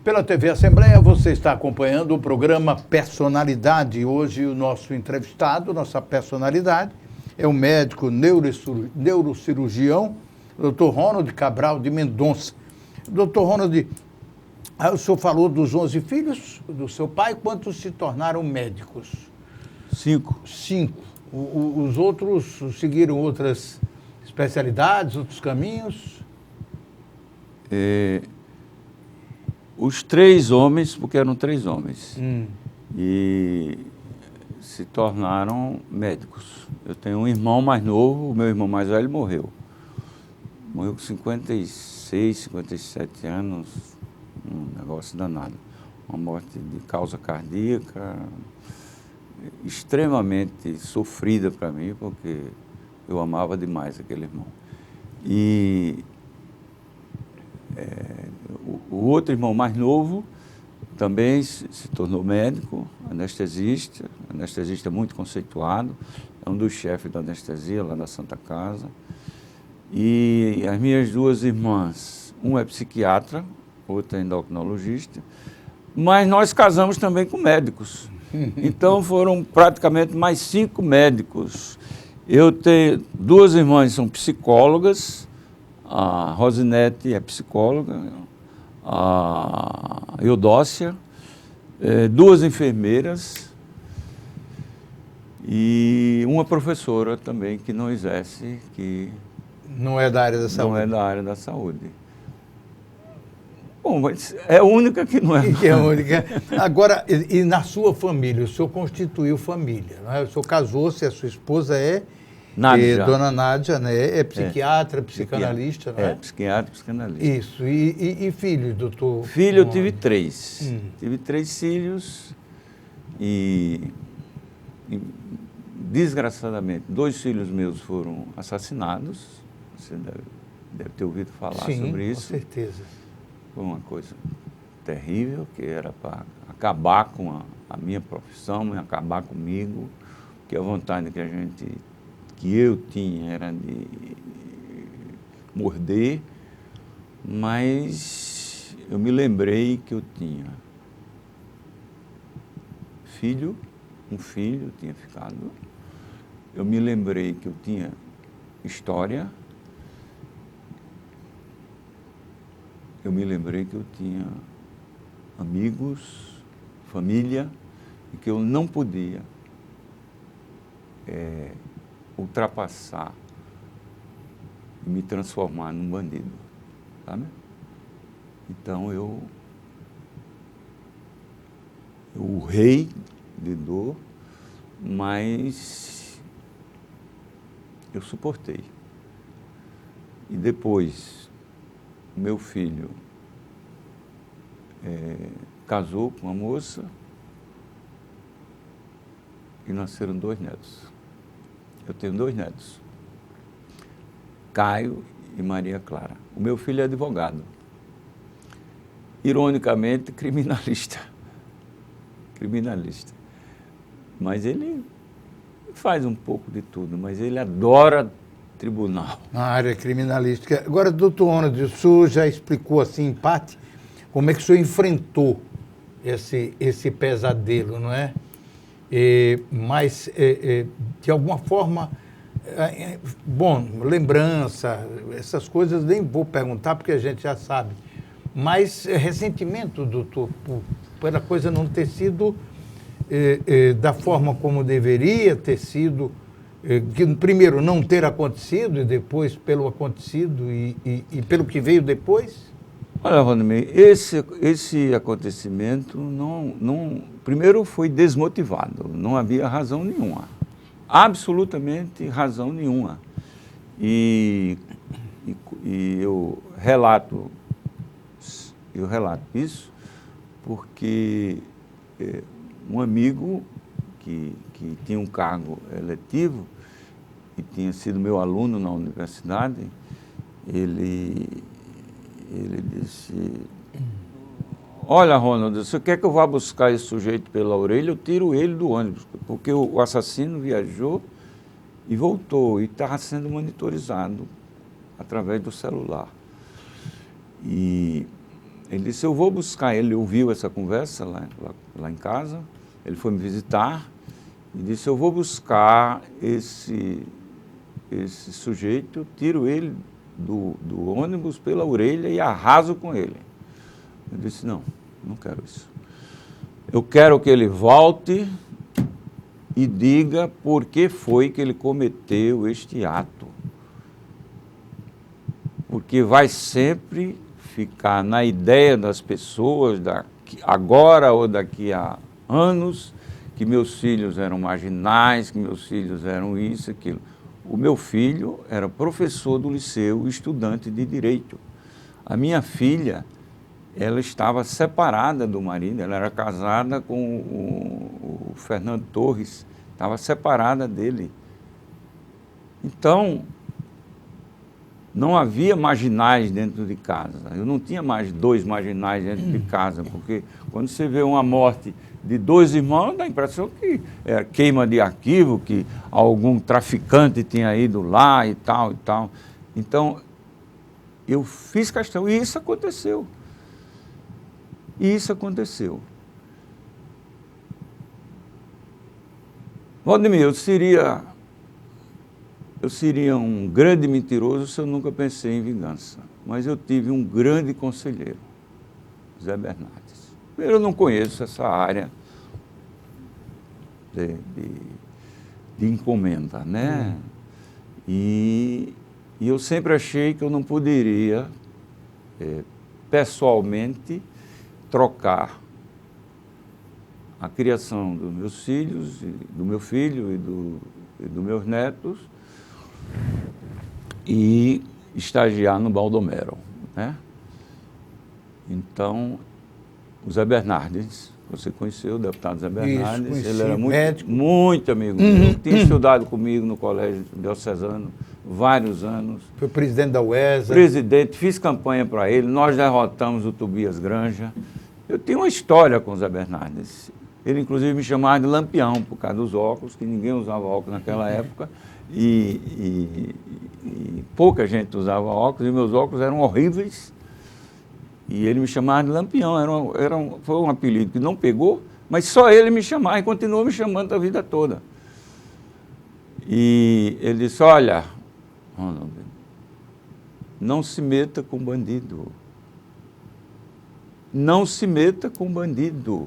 Pela TV Assembleia, você está acompanhando o programa Personalidade. Hoje o nosso entrevistado, nossa personalidade, é o médico neurocirurgião, Dr. Ronald Cabral de Mendonça. Dr. Ronald, o senhor falou dos 11 filhos do seu pai, quantos se tornaram médicos? 5. 5. Os outros seguiram outras especialidades, outros caminhos? Os 3 homens, porque eram 3 homens, e se tornaram médicos. Eu tenho um irmão mais novo, o meu irmão mais velho morreu. Morreu com 56, 57 anos, um negócio danado. Uma morte de causa cardíaca, extremamente sofrida para mim, porque eu amava demais aquele irmão. E o outro irmão mais novo também se tornou médico, anestesista muito conceituado, é um dos chefes da anestesia lá da Santa Casa. E as minhas 2 irmãs, uma é psiquiatra, outra é endocrinologista, mas nós casamos também com médicos. Então foram praticamente mais 5 médicos. Eu tenho 2 irmãs que são psicólogas, a Rosinete é psicóloga, a Eudócia, 2 enfermeiras e uma professora também que não exerce, que não é da área da saúde. Não é da área da saúde. Bom, mas é a única que não é. É a única. Agora, e na sua família, o senhor constituiu família, não é? O senhor casou-se, a sua esposa é Nádia. Dona Nádia, né? É psiquiatra, psicanalista, não é? É, psiquiatra, psicanalista. Isso. E filhos, doutor? Filho, eu tive 3. Tive 3 filhos e, desgraçadamente, 2 filhos meus foram assassinados. Você deve ter ouvido falar sobre isso. Com certeza. Foi uma coisa terrível, que era para acabar com a minha profissão, acabar comigo, que a vontade que eu tinha era de morder, mas eu me lembrei que eu tinha um filho tinha ficado, eu me lembrei que eu tinha história, eu me lembrei que eu tinha amigos, família, e que eu não podia ultrapassar e me transformar num bandido, sabe? Então eu urrei de dor, mas eu suportei. E depois, meu filho casou com uma moça e nasceram 2 netos. Eu tenho 2 netos, Caio e Maria Clara. O meu filho é advogado, ironicamente criminalista, mas ele faz um pouco de tudo, mas ele adora tribunal. Na área criminalística. Agora, doutor Ronald, o senhor já explicou assim, em parte, como é que o senhor enfrentou esse pesadelo, não é? Mas, de alguma forma, bom, lembrança, essas coisas nem vou perguntar, porque a gente já sabe. Mas ressentimento, doutor, pela coisa não ter sido da forma como deveria ter sido, que primeiro não ter acontecido e depois pelo acontecido e pelo que veio depois? Olha, Ronald, esse acontecimento primeiro foi desmotivado, não havia razão nenhuma, absolutamente razão nenhuma. E eu relato isso porque um amigo que tinha um cargo eletivo e tinha sido meu aluno na universidade, ele disse: olha, Ronald, você quer que eu vá buscar esse sujeito pela orelha? Eu tiro ele do ônibus, porque o assassino viajou e voltou e estava sendo monitorizado através do celular. E Ele disse, eu vou buscar. Ele ouviu essa conversa lá em casa, ele foi me visitar e disse, eu vou buscar esse sujeito, tiro ele do ônibus pela orelha e arraso com ele. Eu disse, não quero isso. Eu quero que ele volte e diga por que foi que ele cometeu este ato. Porque vai sempre ficar na ideia das pessoas, agora ou daqui a anos, que meus filhos eram marginais, que meus filhos eram isso, aquilo. O meu filho era professor do liceu, estudante de Direito. A minha filha, ela estava separada do marido, ela era casada com o Fernando Torres, estava separada dele. Então, não havia marginais dentro de casa. Eu não tinha mais 2 marginais dentro de casa, porque quando você vê uma morte de 2 irmãos, dá a impressão que é queima de arquivo, que algum traficante tinha ido lá e tal e tal. Então, eu fiz questão, e isso aconteceu. Valdemir, eu seria um grande mentiroso se eu nunca pensei em vingança. Mas eu tive um grande conselheiro, Zé Bernardes. Eu não conheço essa área de encomenda, né? E eu sempre achei que eu não poderia, pessoalmente, trocar a criação dos meus filhos, do meu filho e dos meus netos, e estagiar no Baldomero, né? Então, o Zé Bernardes, você conheceu o deputado Zé Bernardes? Isso, ele era médico. muito amigo meu. Tinha estudado comigo no colégio diocesano vários anos. Foi presidente da UESA. Presidente, fiz campanha para ele, nós derrotamos o Tobias Granja. Eu tenho uma história com o Zé Bernardes. Ele, inclusive, me chamava de Lampião, por causa dos óculos, que ninguém usava óculos naquela época, e pouca gente usava óculos, e meus óculos eram horríveis, e ele me chamava de Lampião. Foi um apelido que não pegou, mas só ele me chamava, e continuou me chamando a vida toda. E ele disse, olha, Ronald, não se meta com bandido. Não se meta com bandido.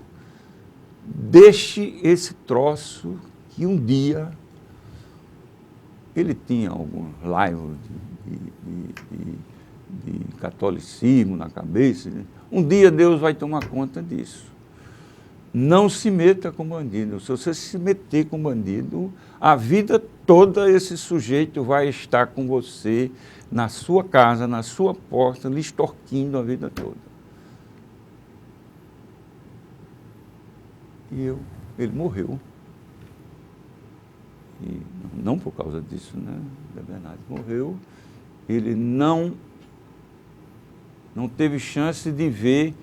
Deixe esse troço que um dia ele tinha algum laivo de catolicismo na cabeça. Né? Um dia Deus vai tomar conta disso. Não se meta com bandido. Se você se meter com bandido, a vida toda esse sujeito vai estar com você na sua casa, na sua porta, lhe extorquindo a vida toda. E ele morreu. E não por causa disso, né? Zé Bernardes morreu. Ele não teve chance de ver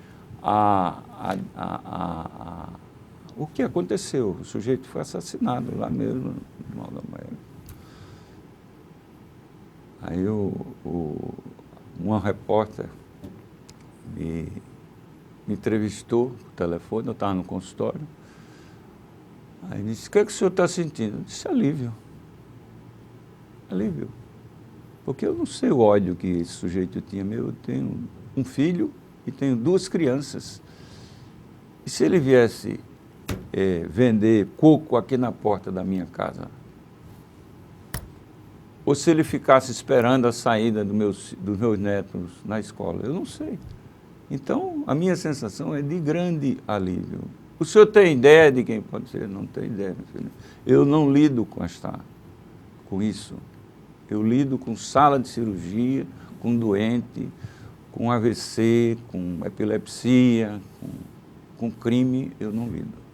o que aconteceu. O sujeito foi assassinado lá mesmo, no Baldomero. Aí uma repórter me entrevistou por telefone, eu estava no consultório. Aí disse, o que é que o senhor está sentindo? Eu disse, alívio. Alívio. Porque eu não sei o ódio que esse sujeito tinha. Eu tenho um filho e tenho 2 crianças. E se ele viesse vender coco aqui na porta da minha casa? Ou se ele ficasse esperando a saída dos meus netos na escola? Eu não sei. Então, a minha sensação é de grande alívio. O senhor tem ideia de quem pode ser? Não tem ideia, meu filho. Eu não lido com isso. Eu lido com sala de cirurgia, com doente, com AVC, com epilepsia, com crime, eu não lido.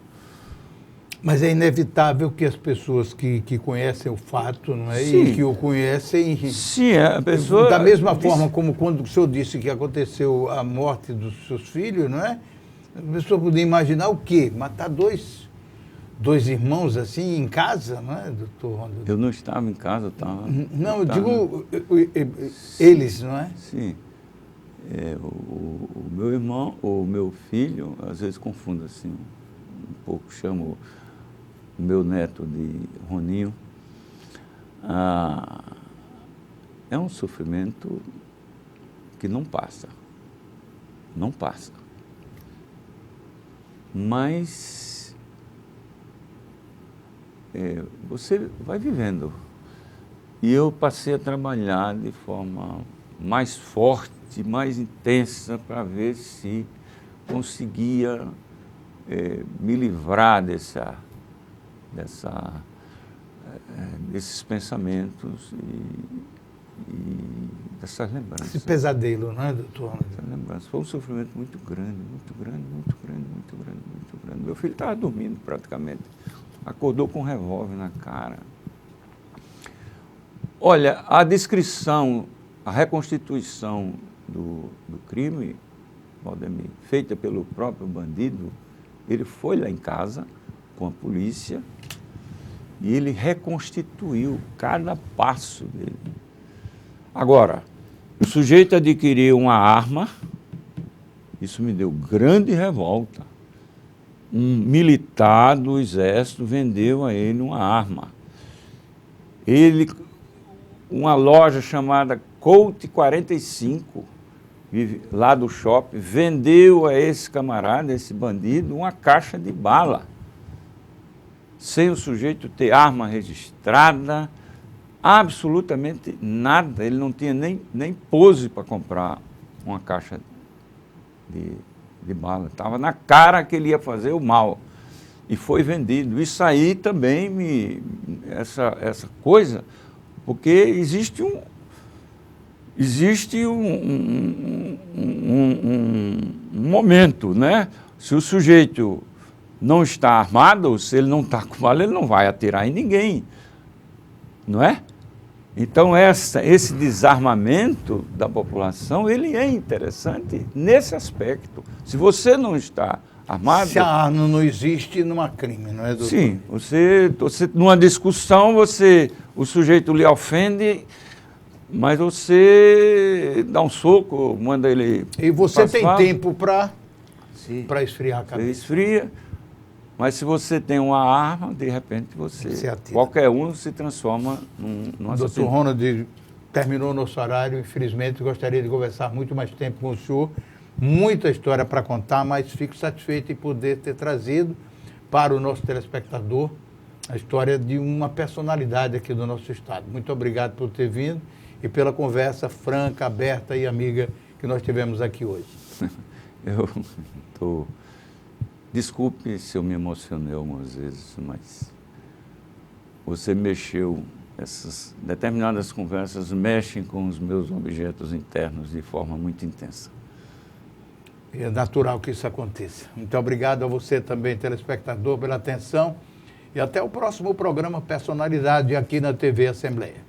Mas é inevitável que as pessoas que conhecem o fato, não é? Sim. E que o conhecem... Sim, a pessoa... Da mesma forma como quando o senhor disse que aconteceu a morte dos seus filhos, não é? A pessoa podia imaginar o quê? Matar dois irmãos assim em casa, não é, doutor Ronald? Eu não estava em casa, eu estava... Não, eu digo eles, não é? Sim. O meu irmão, o meu filho, às vezes confundo assim, um pouco, chamo o meu neto de Roninho. É um sofrimento que não passa. Não passa. Mas você vai vivendo. E eu passei a trabalhar de forma mais forte, mais intensa, para ver se conseguia me livrar desses pensamentos e dessas lembranças. Esse pesadelo, não é, doutor? Essa lembrança. Foi um sofrimento muito grande, muito grande, muito grande, muito grande, muito grande. Meu filho estava dormindo praticamente, acordou com um revólver na cara. Olha, a descrição, a reconstituição do crime, Valdemir, feita pelo próprio bandido, ele foi lá em casa com a polícia e ele reconstituiu cada passo dele. Agora, o sujeito adquiriu uma arma, isso me deu grande revolta. Um militar do Exército vendeu a ele uma arma. Uma loja chamada Colt 45, lá do shopping, vendeu a esse camarada, esse bandido, uma caixa de bala, sem o sujeito ter arma registrada, absolutamente nada. Ele não tinha nem pose para comprar uma caixa de bala. Estava na cara que ele ia fazer o mal. E foi vendido. Isso aí também essa coisa, porque existe um momento, né? Se o sujeito não está armado, se ele não está com bala, ele não vai atirar em ninguém, não é? Então, esse desarmamento da população, ele é interessante nesse aspecto. Se você não está armado... Se a arma não existe, não há crime, não é, doutor? Sim, você numa discussão, o sujeito lhe ofende, mas você dá um soco, manda ele... E você tem tempo para esfriar a cabeça. Você esfria, mas se você tem uma arma, de repente qualquer um se transforma num assassino. Doutor Ronald, terminou o nosso horário, infelizmente gostaria de conversar muito mais tempo com o senhor, muita história para contar, mas fico satisfeito em poder ter trazido para o nosso telespectador a história de uma personalidade aqui do nosso estado. Muito obrigado por ter vindo e pela conversa franca, aberta e amiga que nós tivemos aqui hoje. Desculpe se eu me emocionei algumas vezes, mas você mexeu, essas determinadas conversas mexem com os meus objetos internos de forma muito intensa. É natural que isso aconteça. Muito obrigado a você também, telespectador, pela atenção e até o próximo programa Personalidade aqui na TV Assembleia.